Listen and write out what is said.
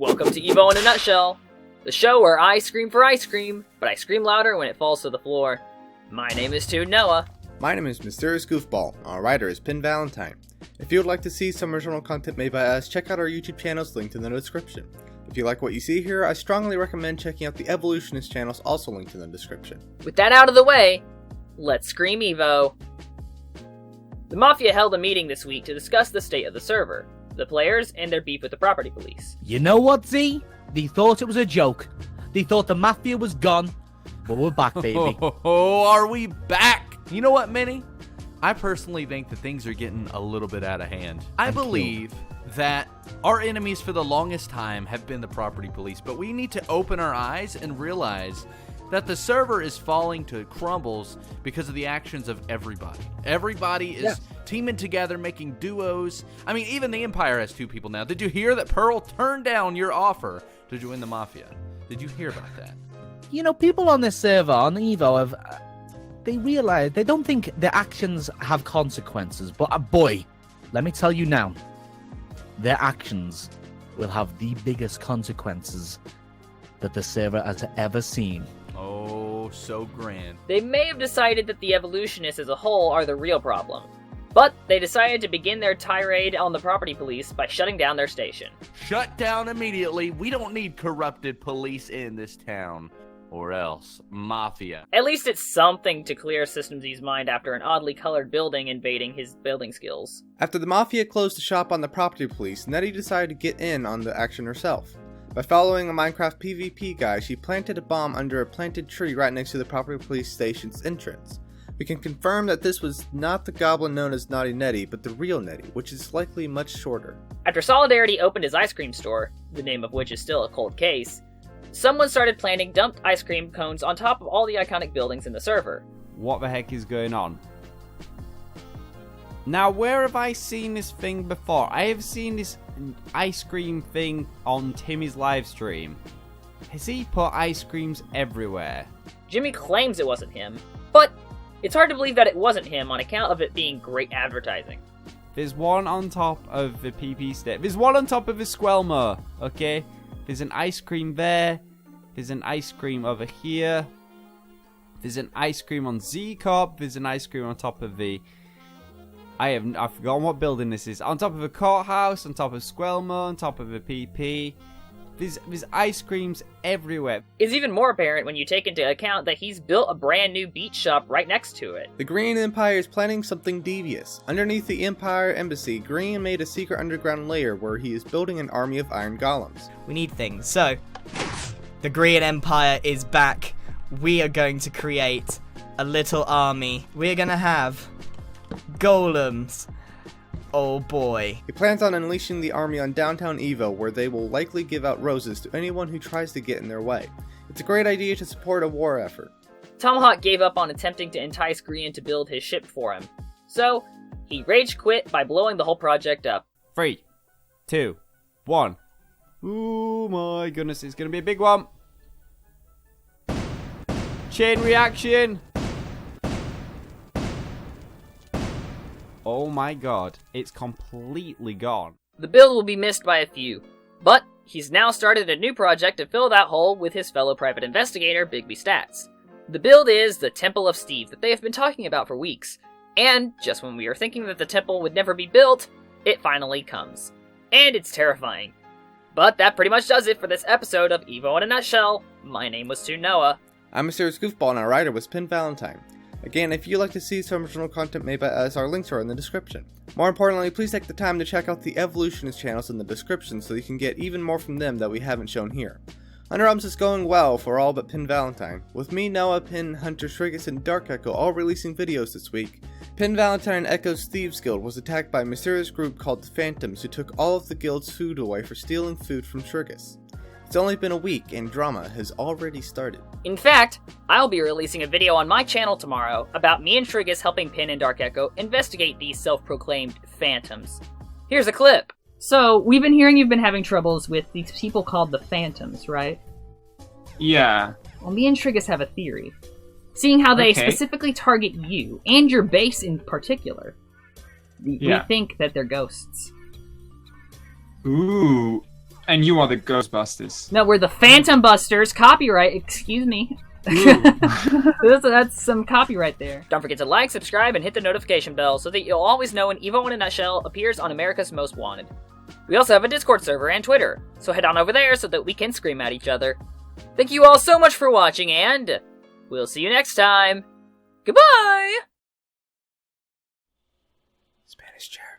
Welcome to EVO in a Nutshell, the show where I scream for ice cream, but I scream louder when it falls to the floor. My name is Toon Noah. My name is Mysterious Goofball. Our writer is Pin Valentine. If you would like to see some original content made by us, check out our YouTube channels linked in the description. If you like what you see here, I strongly recommend checking out the Evolutionist channels also linked in the description. With that out of the way, let's scream EVO. The Mafia held a meeting this week to discuss the state of the server, the players, and their beef with the property police. You know what, Z? They thought it was a joke. They thought the Mafia was gone. But we're back, baby. Oh, are we back? You know what, Minnie? I personally think that things are getting a little bit out of hand. I believe that our enemies for the longest time have been the property police, but we need to open our eyes and realize that the server is falling to crumbles because of the actions of everybody. Everybody is teaming together, making duos. I mean, even the Empire has 2 people now. Did you hear that Pearl turned down your offer to join the Mafia? Did you hear about that? You know, people on this server, on EVO, have... they realize, they don't think their actions have consequences. But boy, let me tell you now, their actions will have the biggest consequences that the server has ever seen. Oh, so grand. They may have decided that the evolutionists as a whole are the real problem, but they decided to begin their tirade on the property police by shutting down their station. Shut down immediately. We don't need corrupted police in this town. Or else, Mafia. At least it's something to clear System Z's mind after an oddly colored building invading his building skills. After the Mafia closed the shop on the property police, Nettie decided to get in on the action herself. By following a Minecraft PvP guide, she planted a bomb under a planted tree right next to the property police station's entrance. We can confirm that this was not the goblin known as Naughty Nettie, but the real Nettie, which is likely much shorter. After Solidarity opened his ice cream store, the name of which is still a cold case, someone started planting dumped ice cream cones on top of all the iconic buildings in the server. What the heck is going on? Now, where have I seen this thing before? I have seen this ice cream thing on Timmy's live stream. Has he put ice creams everywhere? Jimmy claims it wasn't him, but it's hard to believe that it wasn't him on account of it being great advertising. There's one on top of the PP step. There's one on top of the Squelmo, okay? There's an ice cream there. There's an ice cream over here. There's an ice cream on Z-Corp. There's an ice cream on top of the... I've forgotten what building this is. On top of a courthouse, on top of Squelmo, on top of a PP. There's ice creams everywhere. It's even more apparent when you take into account that he's built a brand new beach shop right next to it. The Green Empire is planning something devious. Underneath the Empire Embassy, Green made a secret underground layer where he is building an army of iron golems. We need things. So, the Green Empire is back. We are going to create a little army. We're going to have golems. Oh boy. He plans on unleashing the army on downtown Evo, where they will likely give out roses to anyone who tries to get in their way. It's a great idea to support a war effort. Tomahawk gave up on attempting to entice Green to build his ship for him, so he rage quit by blowing the whole project up. 3, 2, 1. Oh my goodness, it's gonna be a big one. Chain reaction. Oh my god, it's completely gone. The build will be missed by a few, but he's now started a new project to fill that hole with his fellow private investigator, Bigby Stats. The build is the Temple of Steve that they have been talking about for weeks, and just when we were thinking that the temple would never be built, it finally comes. And it's terrifying. But that pretty much does it for this episode of EVO in a Nutshell. My name was Toon Noah. I'm Mysterious Goofball and our writer was Pin Valentine. Again, if you'd like to see some original content made by us, our links are in the description. More importantly, please take the time to check out the Evolutionist channels in the description so you can get even more from them that we haven't shown here. Underarms is going well for all but Pin Valentine, with me, Noah, Pin, Hunter, Shrigus, and Dark Echo all releasing videos this week. Pin Valentine Echo's Thieves Guild was attacked by a mysterious group called the Phantoms who took all of the guild's food away for stealing food from Shrigus. It's only been a week and drama has already started. In fact, I'll be releasing a video on my channel tomorrow about me and Shrigus helping Pin and Dark Echo investigate these self-proclaimed phantoms. Here's a clip. So, we've been hearing you've been having troubles with these people called the Phantoms, right? Yeah. Well, me and Shrigus have a theory. Seeing how they specifically target you, and your base in particular, we think that they're ghosts. Ooh. And you are the Ghostbusters. No, we're the Phantom Busters. Copyright, excuse me. That's some copyright there. Don't forget to like, subscribe, and hit the notification bell so that you'll always know when EVO in a Nutshell appears on America's Most Wanted. We also have a Discord server and Twitter, so head on over there so that we can scream at each other. Thank you all so much for watching, and we'll see you next time. Goodbye! Spanish chair.